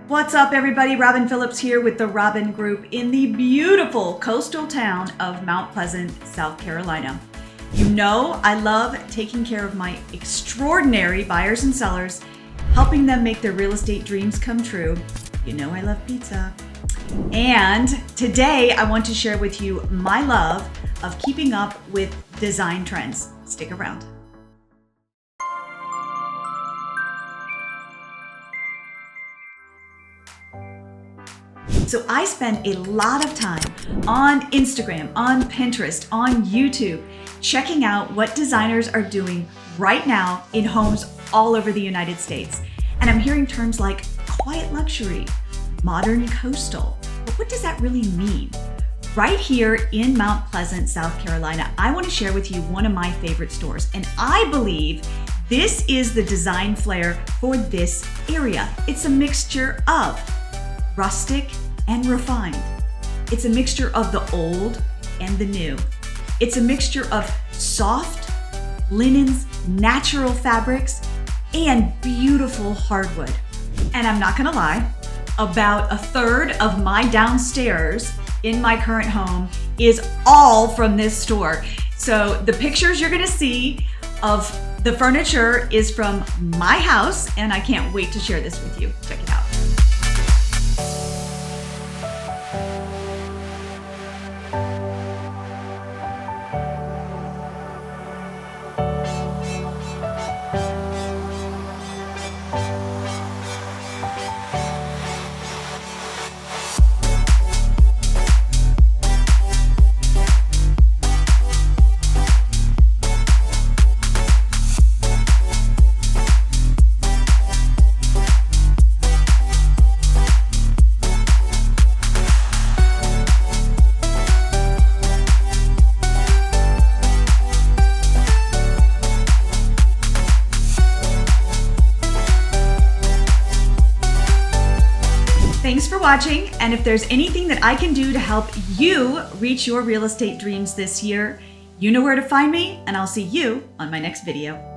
What's up, everybody? Robin Phillips here with the Robin Group in the beautiful coastal town of Mount Pleasant, South Carolina. You know I love taking care of my extraordinary buyers and sellers, helping them make their real estate dreams come true. You know I love pizza. And today I want to share with you my love of keeping up with design trends. Stick around. So I spend a lot of time on Instagram, on Pinterest, on YouTube, checking out what designers are doing right now in homes all over the United States. And I'm hearing terms like quiet luxury, modern coastal. But what does that really mean? Right here in Mount Pleasant, South Carolina, I want to share with you one of my favorite stores. And I believe this is the design flair for this area. It's a mixture of rustic and refined. It's a mixture of the old and the new. It's a mixture of soft linens, natural fabrics, and beautiful hardwood. And I'm not gonna lie, about a third of my downstairs in my current home is all from this store. So the pictures you're gonna see of the furniture is from my house, and I can't wait to share this with you. Check it out. Thanks for watching, and if there's anything that I can do to help you reach your real estate dreams this year, you know where to find me, and I'll see you on my next video.